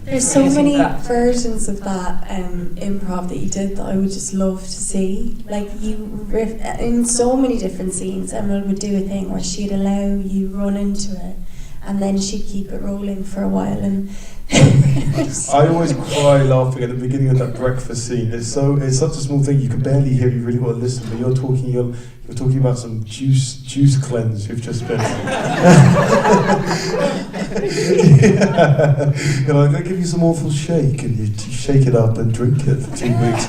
There's so many versions of that improv that you did that I would just love to see. Like you riff in so many different scenes. Emma would do a thing where she'd allow you run into it, and then she'd keep it rolling for a while. And I always cry laughing at the beginning of that breakfast scene. It's such a small thing you can barely hear. You really want to listen, but you're talking about some juice cleanse you've just been. You're like, they give you some awful shake, and you shake it up and drink it for 2 weeks.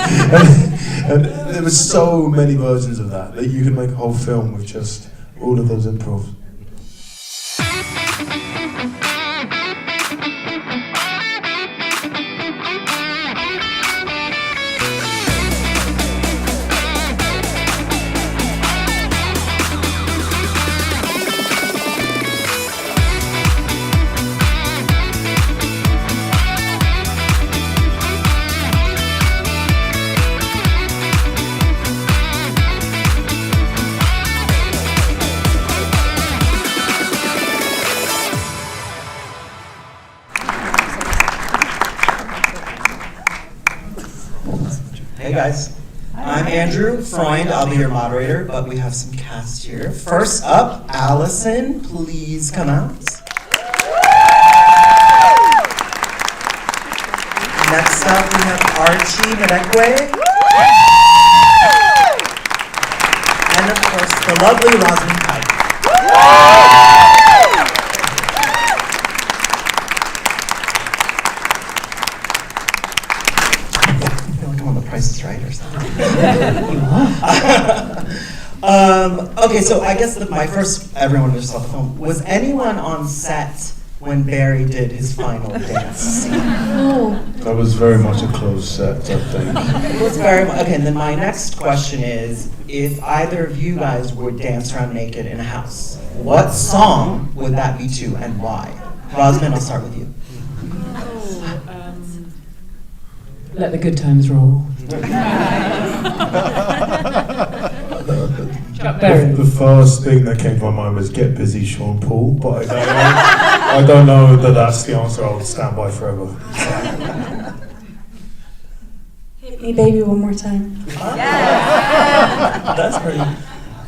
and there were so many versions of that you could make a whole film with just all of those improvs. Hey guys, I'm Andrew, Freund, I'll be your moderator, but we have some cast here. First up, Alison, please come out. Next up, we have Archie, Madekwe. And of course, the lovely Rosamund, Pike. Price is Right or something. Okay, so I guess everyone just saw the film. Was anyone on set when Barry did his final dance scene? No. That was very much a closed set, I think. It was very much. Okay, and then my next question is, if either of you guys would dance around naked in a house, what song would that be to and why? Rosamund, I'll start with you. Let the Good Times Roll. The first thing that came to my mind was Get Busy, Sean Paul, but I don't know that that's the answer I'll stand by forever. Hit me, baby, one more time. That's pretty.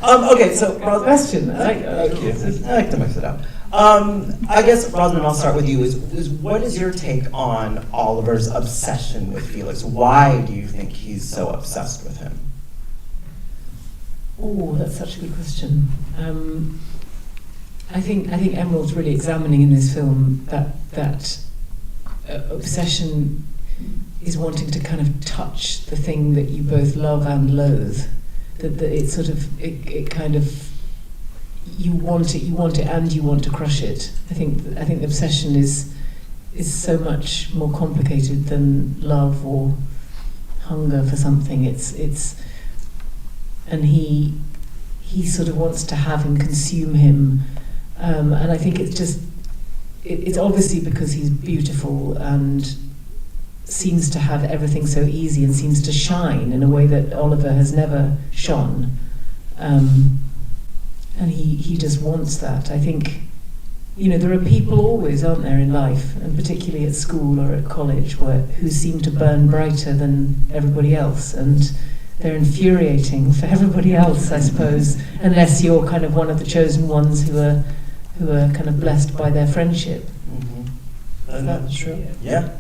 Okay, so Question. I like to mix it up. I guess, Rosamund, I'll start with you. Is what is your take on Oliver's obsession with Felix? Why do you think he's so obsessed with him? Oh, that's such a good question. I think Emerald's really examining in this film that obsession is wanting to kind of touch the thing that you both love and loathe. That it sort of it kind of. You want it, and you want to crush it. I think the obsession is so much more complicated than love or hunger for something. And he sort of wants to have him consume him, and I think it's obviously because he's beautiful and seems to have everything so easy and seems to shine in a way that Oliver has never shone. And he just wants that. I think, there are people always, aren't there, in life, and particularly at school or at college, who seem to burn brighter than everybody else, and they're infuriating for everybody else, I suppose, unless you're kind of one of the chosen ones who are kind of blessed by their friendship. Mm-hmm. That's true. Yeah.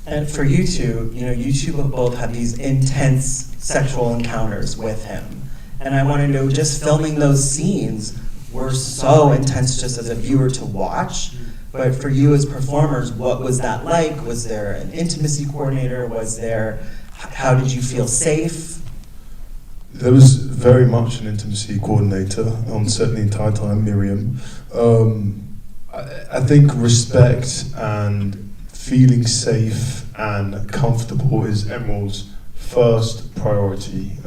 And for you two, you two have both had these intense sexual encounters with him. And I want to know, just filming those scenes were so intense just as a viewer to watch. But for you as performers, what was that like? Was there an intimacy coordinator? How did you feel safe? There was very much an intimacy coordinator on set the entire time, Miriam. I think respect and feeling safe and comfortable is Emerald's first priority.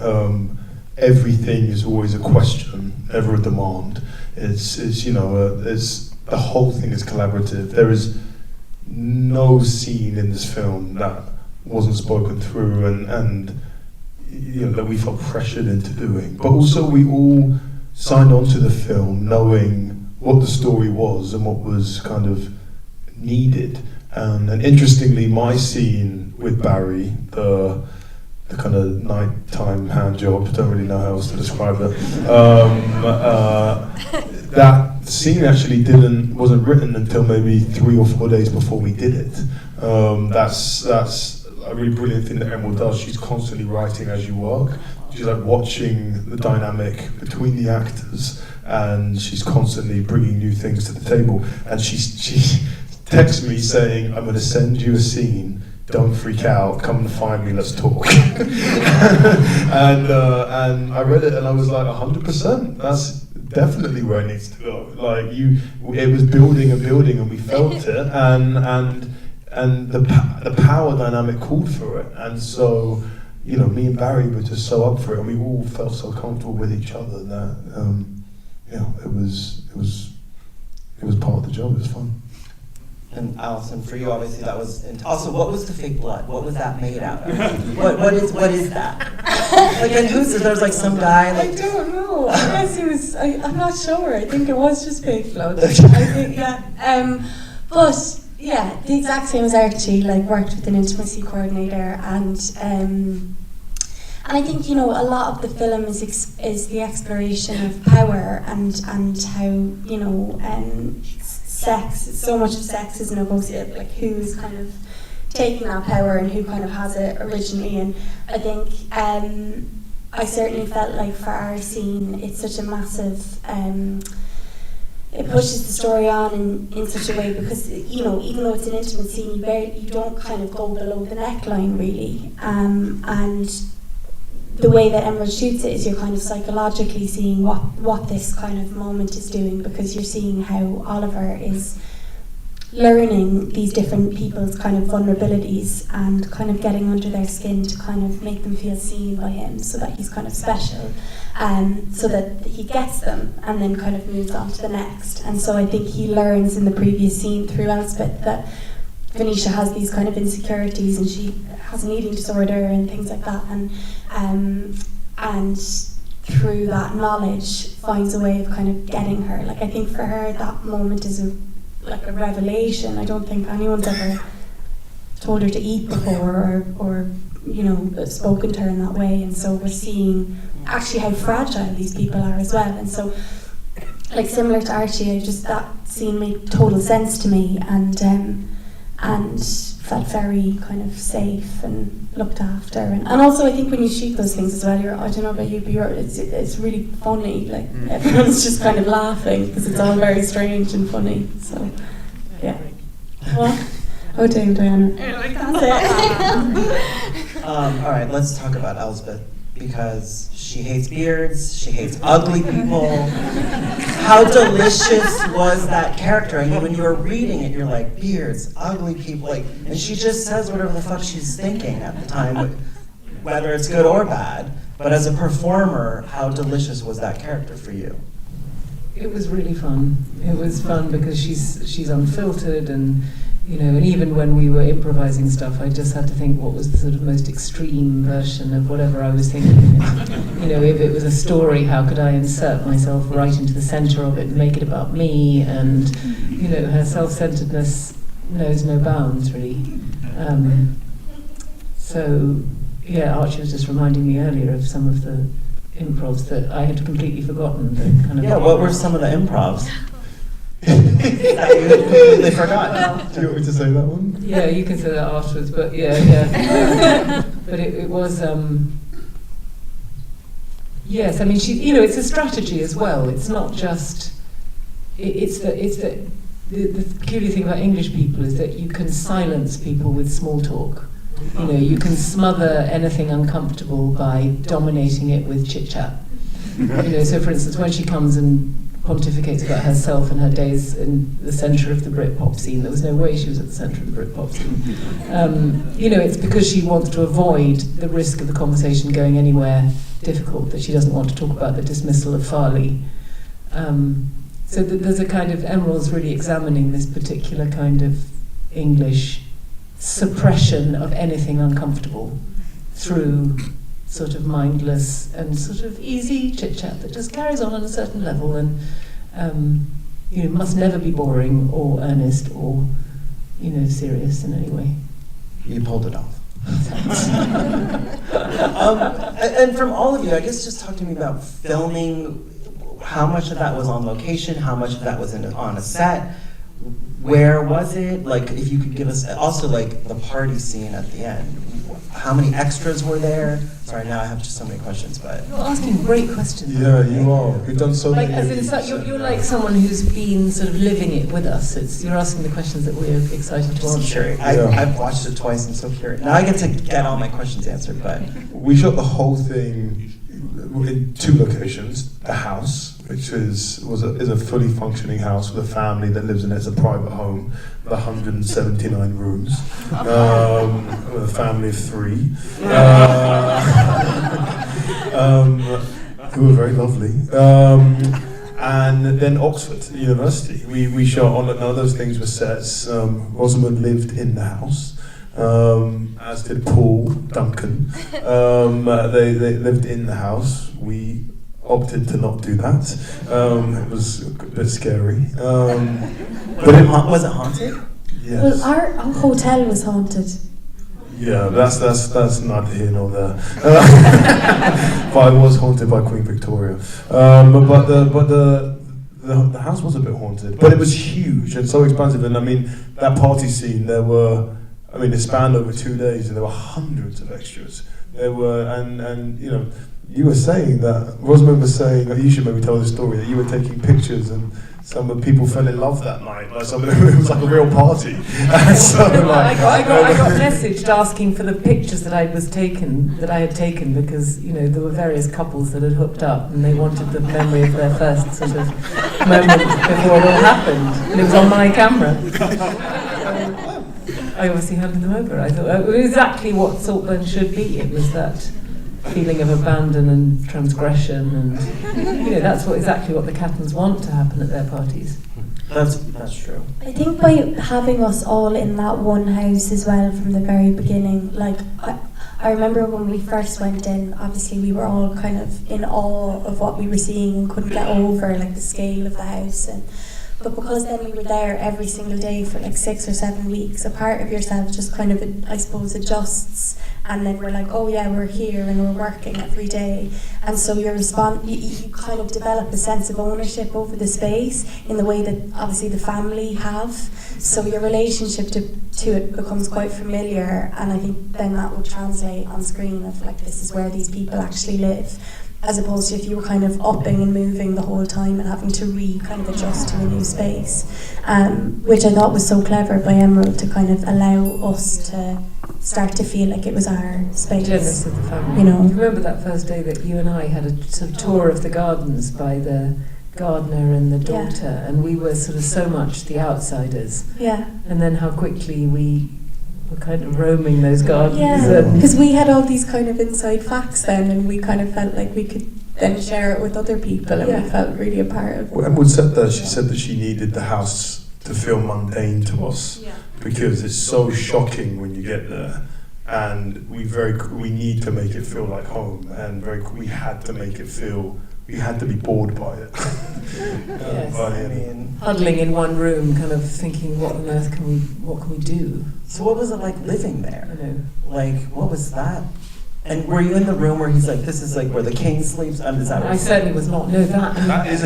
Everything is always a question, never a demand. It's the whole thing is collaborative. There is no scene in this film that wasn't spoken through and that we felt pressured into doing. But also we all signed on to the film knowing what the story was and what was kind of needed. And interestingly, my scene with Barry, the kind of nighttime hand job, don't really know how else to describe it. That scene actually wasn't written until maybe 3 or 4 days before we did it. That's a really brilliant thing that Emerald does. She's constantly writing as you work. She's like watching the dynamic between the actors, and she's constantly bringing new things to the table. And she texts me saying, "I'm going to send you a scene. Don't freak out. Come and find me. Let's talk." and I read it, and I was like, 100%. That's definitely where it needs to go. Like it was building and building, and we felt it, and the power dynamic called for it. And so, you know, me and Barry were just so up for it, and we all felt so comfortable with each other that, you know, it was part of the job. It was fun. And Alison, for you, obviously that was. Also, what was the fake blood? What was that made out of? What is that? Like, and there was like some guy. Like, I don't know. I guess it was. I'm not sure. I think it was just fake blood. I think, yeah. But yeah, the exact same as Archie. Like, worked with an intimacy coordinator, and I think, you know, a lot of the film is the exploration of power and how, you know, sex. So much of sex is negotiable. Like, who's kind of taking that power and who kind of has it originally. And I think I certainly felt like for our scene, it's such a massive. It pushes the story on in such a way because, you know, even though it's an intimate scene, you don't kind of go below the neckline really, and the way that Emerald shoots it is you're kind of psychologically seeing what this kind of moment is doing, because you're seeing how Oliver is learning these different people's kind of vulnerabilities and kind of getting under their skin to kind of make them feel seen by him, so that he's kind of special, so that he gets them and then kind of moves on to the next. And so I think he learns in the previous scene through Elspeth that Venetia has these kind of insecurities and she has an eating disorder and things like that, and through that knowledge finds a way of kind of getting her. Like, I think for her that moment is a revelation. I don't think anyone's ever told her to eat before or you know, spoken to her in that way, and so we're seeing actually how fragile these people are as well. And so, like, similar to Archie, that scene made total sense to me, and felt very kind of safe and looked after. And also I think when you shoot those things as well, I don't know about you, but it's really funny. Like, everyone's just kind of laughing because it's all very strange and funny. So, yeah. What? Oh, damn, Diana. That's it. All right, let's talk about Elspeth, because she hates beards, she hates ugly people. How delicious was that character? I mean, when you were reading it, you're like, beards, ugly people, like, and she just says whatever the fuck she's thinking at the time, whether it's good or bad. But as a performer, how delicious was that character for you? It was really fun. It was fun because she's unfiltered, and you know, and even when we were improvising stuff, I just had to think what was the sort of most extreme version of whatever I was thinking. You know, if it was a story, how could I insert myself right into the centre of it and make it about me? And you know, her self-centeredness knows no bounds, really. So yeah, Archie was just reminding me earlier of some of the improvs that I had completely forgotten. That kind of what were some of the improvs that you had completely forgotten? Do you want me to say that one? Yeah, you can say that afterwards, but yeah. But it was, yes, I mean, it's a strategy as well. It's not just, the peculiar thing about English people is that you can silence people with small talk. You know, you can smother anything uncomfortable by dominating it with chit-chat. You know, so for instance, when she comes and pontificates about herself and her days in the centre of the Britpop scene, there was no way she was at the centre of the Britpop scene. You know, it's because she wants to avoid the risk of the conversation going anywhere difficult, that she doesn't want to talk about the dismissal of Farley. So there's a kind of, Emerald's really examining this particular kind of English suppression of anything uncomfortable through sort of mindless and sort of easy chit-chat that just carries on a certain level, and you know, must never be boring or earnest or serious in any way. You pulled it off. And from all of you, I guess just talk to me about filming. How much of that was on location? How much of that was on a set? Where was it? Like, if you could give us also like the party scene at the end. How many extras were there? Sorry, now I have just so many questions, but You're asking great questions. Yeah, you are. You've done so Like, many. as in, it's like you're like someone who's been sort of living it with us. You're asking the questions that we're excited to I'm answer. curious. I've watched it twice. I'm so curious. Now I get to get all my questions answered, but We shot the whole thing in 2 locations. The house, which is a fully functioning house with a family that lives in it as a private home with 179 rooms, with a family of 3, who were very lovely. And then Oxford University. We shot on none of those things were sets. Rosamund lived in the house, as did Paul Duncan. They lived in the house. We opted to not do that. It was a bit scary. was it haunted? Yes. Well, our hotel was haunted. Yeah, that's not here nor there. But I was haunted by Queen Victoria. But the house was a bit haunted, but it was huge and so expansive. And I mean, that party scene, it spanned over 2 days, and there were hundreds of extras. There were, and you were saying that, Rosamund was saying, you should maybe tell the story, that you were taking pictures and some of the people fell in love that night. Like it was like a real party. And so, I got messaged asking for the pictures that I had taken because there were various couples that had hooked up and they wanted the memory of their first sort of moment before it all happened, and it was on my camera. I obviously handed them over. I thought it was exactly what Saltburn should be. It was that feeling of abandon and transgression, and that's exactly what the Cattons want to happen at their parties. That's true. I think by having us all in that one house as well from the very beginning, like I remember when we first went in, obviously we were all kind of in awe of what we were seeing and couldn't get over like the scale of the house. But because then we were there every single day for like 6 or 7 weeks, a part of yourself just kind of, I suppose, adjusts, and then we're like, oh yeah, we're here and we're working every day, and so you kind of develop a sense of ownership over the space in the way that obviously the family have. So your relationship to it becomes quite familiar, and I think then that would translate on screen of like, this is where these people actually live. As opposed to if you were kind of upping and moving the whole time and having to kind of adjust to a new space, which I thought was so clever by Emerald to kind of allow us to start to feel like it was our space. Generous of the family. Remember that first day that you and I had a sort of tour of the gardens by the gardener and the daughter, and we were sort of so much the outsiders. Yeah. And then how quickly we were kind of roaming those gardens. Yeah, because we had all these kind of inside facts then, and we kind of felt like we could then share it with other people, and we felt really a part of it. When Emerald said that, she said that she needed the house to feel mundane to us, because it's so shocking when you get there, and we need to make it feel like home, and we had to make it feel. We had to be bored by it. Huddling in one room, kind of thinking, what on earth what can we do? So what was it like living there? Like, what was that? And were you in the room where he's like, this is like where the king sleeps? I certainly was not. No, that is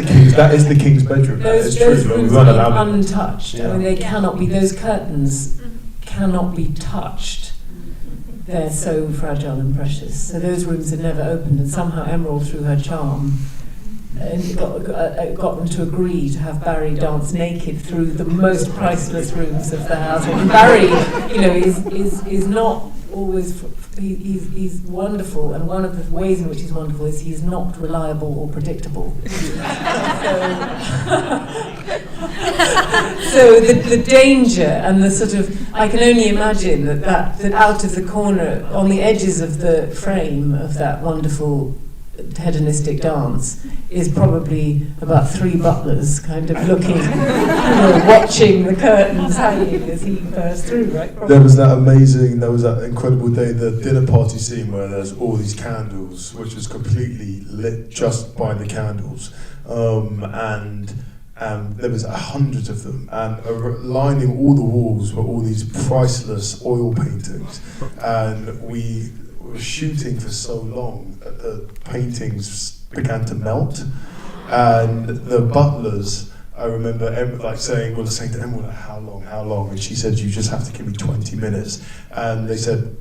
the king's bedroom. Those rooms are untouched. Yeah. I mean, they cannot be. Those curtains cannot be touched. They're so fragile and precious. So those rooms had never opened, and somehow Emerald, through her charm, got them to agree to have Barry dance naked through the most priceless rooms of the house. And Barry, is not always. He's wonderful, and one of the ways in which he's wonderful is he's not reliable or predictable. So the danger and the sort of, I can only imagine that out of the corner, on the edges of the frame of that wonderful hedonistic dance, is probably about 3 butlers kind of looking, watching the curtains hanging as he burst through, right? Probably. There was that incredible day, the dinner party scene where there's all these candles, which was completely lit just by the candles, There was hundreds of them, and lining all the walls were all these priceless oil paintings. And we were shooting for so long that the paintings began to melt. And the butlers, I remember saying to Emma, how long? And she said, you just have to give me 20 minutes. And they said,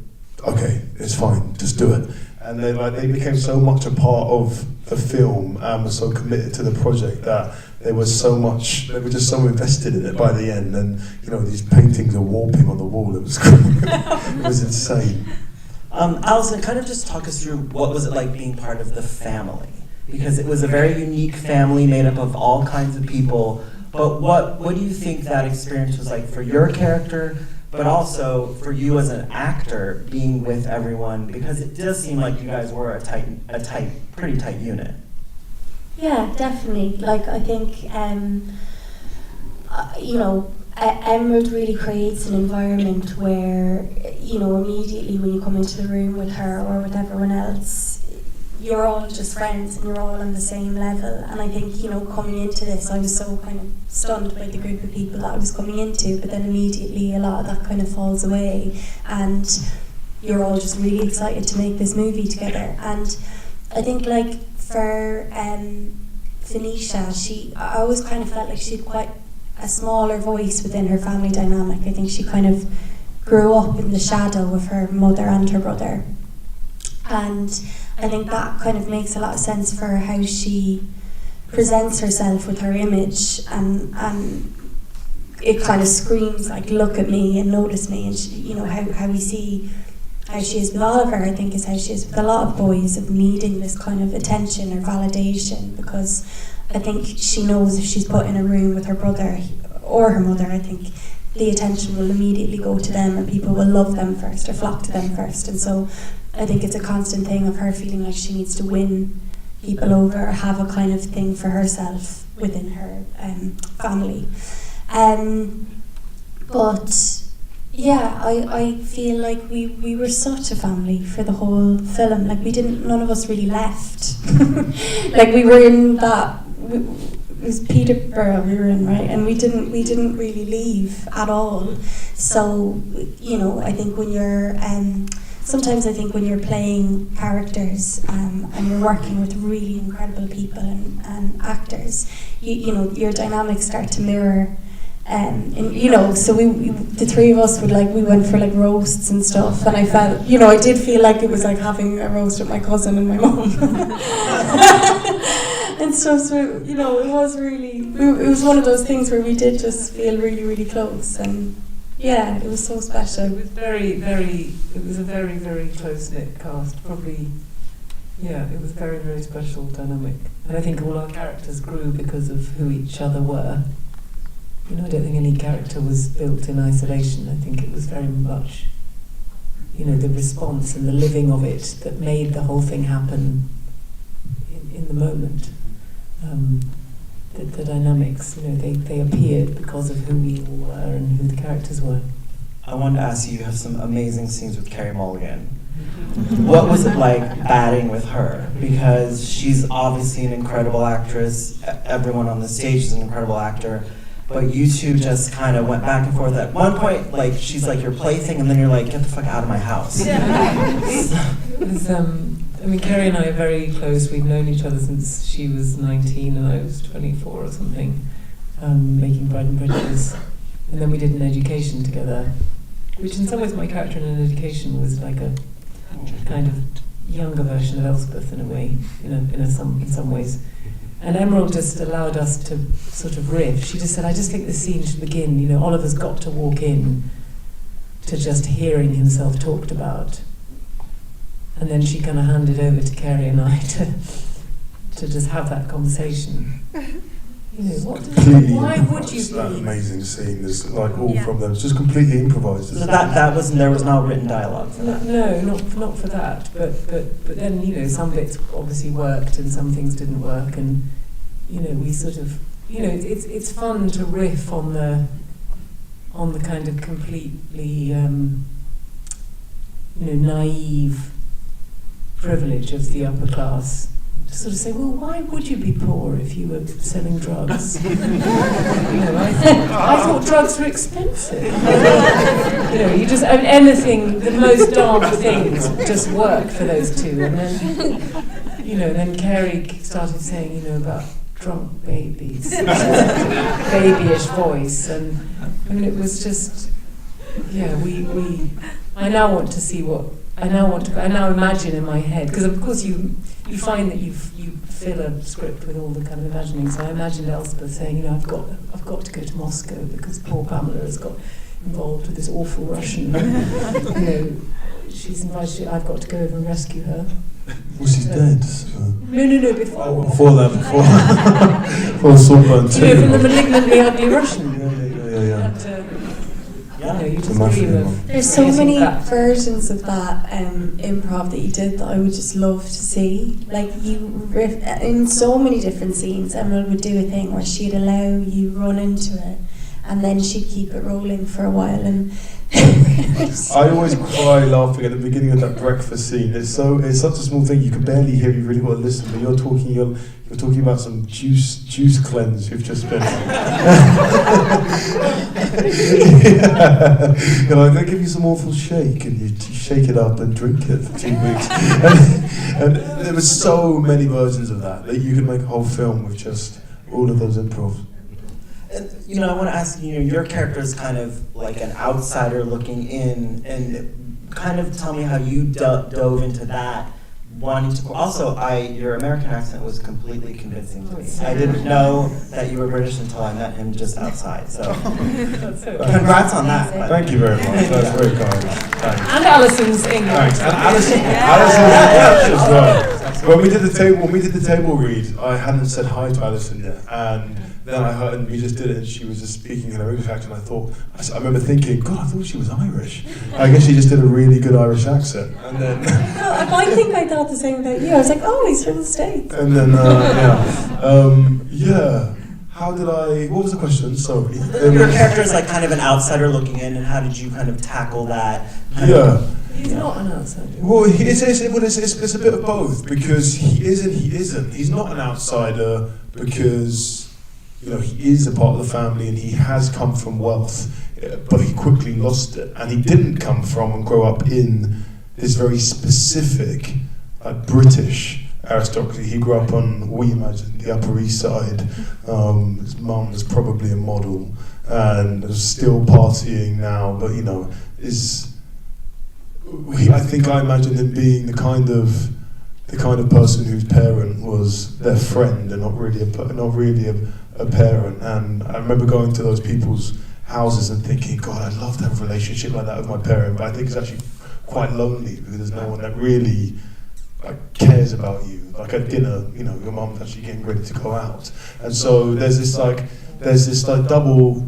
okay, it's fine, just do it. And they became so much a part of the film and were so committed to the project that they were just so invested in it by the end. And these paintings are warping on the wall. It was it was insane. Alison, kind of just talk us through what was it like being part of the family, because it was a very unique family made up of all kinds of people. But what do you think that experience was like for your character, but also for you as an actor being with everyone, because it does seem like you guys were a pretty tight unit. Yeah, definitely. Like, I think, Emerald really creates an environment where, immediately when you come into the room with her or with everyone else, you're all just friends and you're all on the same level. And I think, coming into this, I was so kind of stunned by the group of people that I was coming into, but then immediately a lot of that kind of falls away and you're all just really excited to make this movie together. And I think, like, for Phoenicia, I always kind of felt like she had quite a smaller voice within her family dynamic. I think she kind of grew up in the shadow of her mother and her brother. And I think that kind of makes a lot of sense for how she presents herself with her image, and it kind of screams like, look at me and notice me. And she, how we see how she is with Oliver, I think, is how she is with a lot of boys, of needing this kind of attention or validation, because I think she knows if she's put in a room with her brother or her mother, I think the attention will immediately go to them and people will love them first or flock to them first. And so I think it's a constant thing of her feeling like she needs to win people over or have a kind of thing for herself within her family. But yeah, I feel like we were such a family for the whole film. Like, none of us really left. Like, we were in that, it was Peterborough we were in, right? And we didn't really leave at all. So, I think when you're, sometimes I think when you're playing characters and you're working with really incredible people and actors, your dynamics start to mirror. So the three of us we went for like roasts and stuff, and I felt, I did feel like it was like having a roast with my cousin and my mum. And stuff, so, it was really, it was one of those things where we did just feel really, really close, and yeah, it was so special. It was it was a very, very close-knit cast, probably, yeah, it was very, very special dynamic. And I think all our characters grew because of who each other were. I don't think any character was built in isolation. I think it was very much, the response and the living of it that made the whole thing happen in the moment. The dynamics, they appeared because of who we all were and who the characters were. I wanted to ask you have some amazing scenes with Carey Mulligan. What was it like batting with her? Because she's obviously an incredible actress. Everyone on the stage is an incredible actor. But you two just kind of went back and forth. At one point, like, she's like your plaything, and then you're like, get the fuck out of my house. It was, Carey and I are very close. We've known each other since she was 19 and I was 24 or something, making Bride and Prejudice. And then we did an education together, which in some ways my character in an education was like a kind of younger version of Elspeth in a way, in some ways. And Emerald just allowed us to sort of riff. She just said, I just think this scene should begin, Oliver's got to walk in to just hearing himself talked about. And then she kind of handed over to Carey and I to just have that conversation. Why would you that amazing scene, there's like all from them, it's just completely improvised. So there was no written dialogue for that? No, not for that, but then, some bits obviously worked and some things didn't work, and, we sort of, it's fun to riff on the kind of completely, naive privilege of the upper class sort of say, well, why would you be poor if you were selling drugs? I thought drugs were expensive. You just, anything, the most dark things just work for those two. And then, then Carey started saying, about drunk babies, babyish voice, and it was just, I now want to see I now imagine in my head, because of course you find that you fill a script with all the kind of imagining. So I imagined Elspeth saying, I've got to go to Moscow because poor Pamela has got involved with this awful Russian. She's invited. I've got to go over and rescue her. Was she dead? No, before. Oh, before that, before Saltburn too. From the malignantly ugly Russian. Yeah. You just dream of. There's so many versions of that improv that you did that I would just love to see. Like in so many different scenes, Emma would do a thing where she'd allow you run into it, and then she'd keep it rolling for a while. And I always cry laughing at the beginning of that breakfast scene. It's such a small thing you can barely hear. You really want to listen, but you're talking about some juice cleanse you've just been. You're like, they give you some awful shake, and you shake it up and drink it for 2 weeks. and there were so many versions of that you could make a whole film with just all of those improvs. And I want to ask your character is kind of like an outsider looking in, and kind of tell me how you dove into that. Wanting to also, your American accent was completely convincing to me. I didn't know that you were British until I met him just outside. So, congrats on that. Thank you very much. That's very kind. Thanks. And Alison's English. Thanks. And Alison's English as well. When we did the table read, I hadn't said hi to Alison yet, and then I heard, and we just did it, and she was just speaking in her English accent. I remember thinking, God, I thought she was Irish. I guess she just did a really good Irish accent, and then. I think I thought the same about you. I was like, oh, he's from the States. And then, How did I? What was the question? Sorry. Your character is like kind of an outsider looking in, and how did you kind of tackle that? He's not an outsider. Well, it's a bit of both, because he is and he isn't. He's not an outsider because he is a part of the family and he has come from wealth, but he quickly lost it, and he didn't come from and grow up in this very specific British aristocracy. He grew up on, we imagine, the Upper East Side. His mum was probably a model and is still partying now, but I think I imagine him being the kind of person whose parent was their friend and not really a parent. And I remember going to those people's houses and thinking, God, I'd love to have a relationship like that with my parent, but I think it's actually quite lonely because there's no one that really cares about you. Like at dinner, your mum's actually getting ready to go out, and so there's this double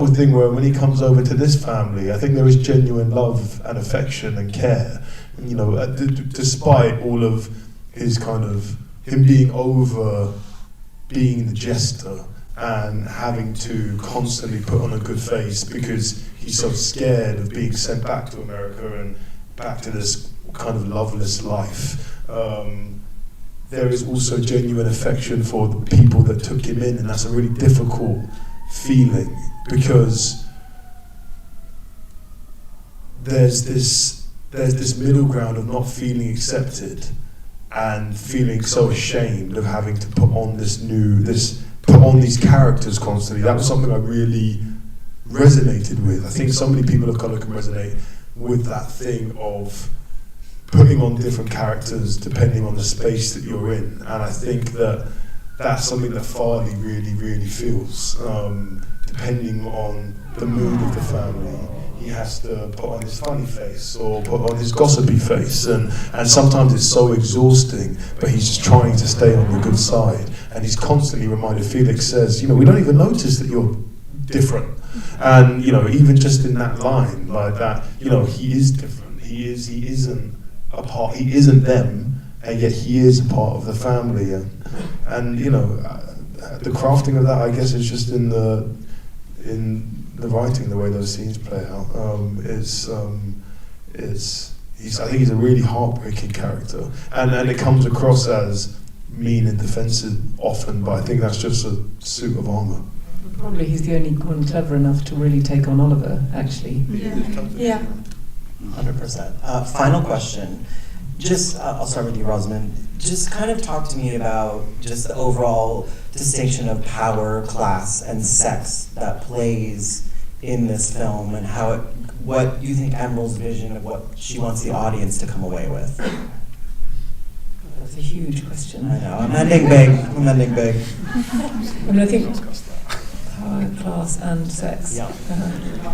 thing where when he comes over to this family, I think there is genuine love and affection and care. Despite all of his him being over being the jester and having to constantly put on a good face because he's so scared of being sent back to America and back to this kind of loveless life. There is also genuine affection for the people that took him in, and that's a really difficult feeling because there's this middle ground of not feeling accepted and feeling so ashamed of having to put on these characters constantly. That was something I really resonated with. I think so many people of colour can resonate with that thing of putting on different characters depending on the space that you're in, and I think that's something that Farley really, really feels. Depending on the mood of the family, he has to put on his funny face or put on his gossipy face, and sometimes it's so exhausting, but he's just trying to stay on the good side, and he's constantly reminded. Felix says, we don't even notice that you're different, and even just in that line like that, he is different. He isn't a part. He isn't them, and yet he is a part of the family, and the crafting of that, I guess, is just in the writing, the way those scenes play out. I think he's a really heartbreaking character, and it comes across as mean and defensive often, but I think that's just a suit of armour. Probably he's the only one clever enough to really take on Oliver, actually. Yeah. 100%. Final question. Just, I'll start with you, Rosamund. Just kind of talk to me about just the overall distinction of power, class, and sex that plays in this film, and how it, what you think Emerald's vision of what she wants the audience to come away with. That's a huge question. I know, I'm ending big. I mean, I think power, class, and sex. Yeah.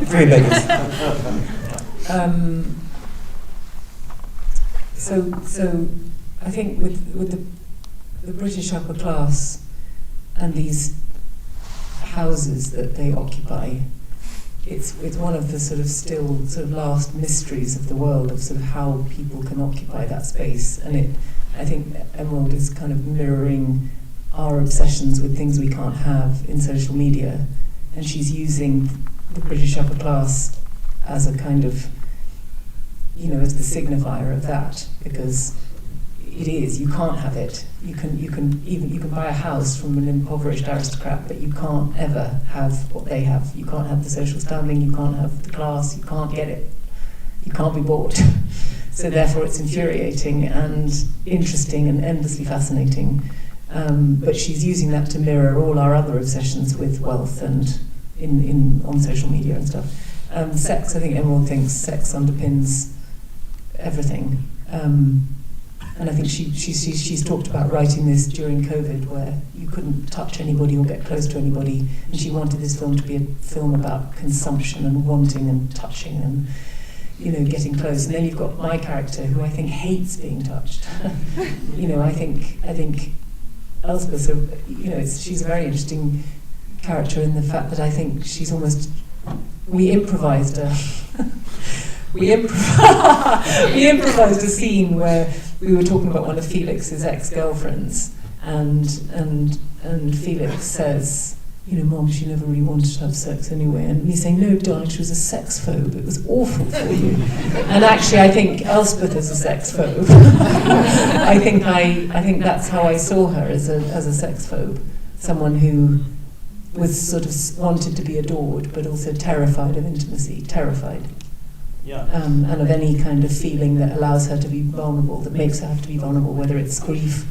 Three biggies. So I think with the British upper class and these houses that they occupy, it's one of the sort of last mysteries of the world, of sort of how people can occupy that space. And I think Emerald is kind of mirroring our obsessions with things we can't have in social media, and she's using the British upper class as a kind of, as the signifier of that, because it is, you can't have it. You can buy a house from an impoverished aristocrat, but you can't ever have what they have. You can't have the social standing, you can't have the class, you can't get it. You can't be bought. So therefore it's infuriating and interesting and endlessly fascinating. But she's using that to mirror all our other obsessions with wealth and on social media and stuff. Sex, I think Emerald thinks sex underpins everything. And I think she's talked about writing this during COVID, where you couldn't touch anybody or get close to anybody, and she wanted this film to be a film about consumption and wanting and touching and getting close. And then you've got my character, who I think hates being touched. I think Elspeth, she's a very interesting character in the fact that I think she's almost, we improvised a we improvised a scene where we were talking about one of Felix's ex-girlfriends, and Felix says, Mom, she never really wanted to have sex anyway. And me saying, no, darling, she was a sex phobe. It was awful for you. And actually, I think Elspeth is a sex phobe. I think that's how I saw her, as a sex phobe, someone who was sort of wanted to be adored, but also terrified of intimacy, and of any kind of feeling that allows her to be vulnerable, that makes her have to be vulnerable, whether it's grief,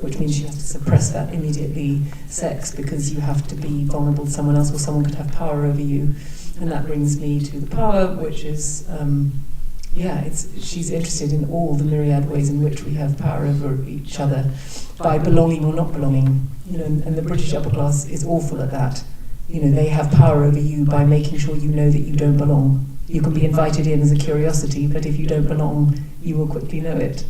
which means she has to suppress that immediately, sex, because you have to be vulnerable to someone else, or someone could have power over you. And that brings me to the power, which is, she's interested in all the myriad ways in which we have power over each other, by belonging or not belonging. And the British upper class is awful at that. They have power over you by making sure you know that you don't belong. You can be invited in as a curiosity, but if you don't belong, you will quickly know it.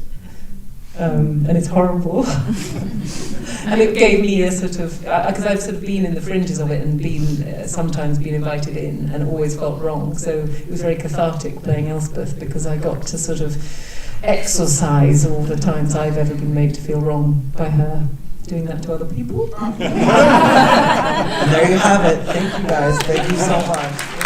And it's horrible. And it gave me a sort of, because I've sort of been in the fringes of it and sometimes been invited in and always felt wrong. So it was very cathartic playing Elspeth, because I got to sort of exorcise all the times I've ever been made to feel wrong by her doing that to other people. And there you have it. Thank you guys. Thank you so much.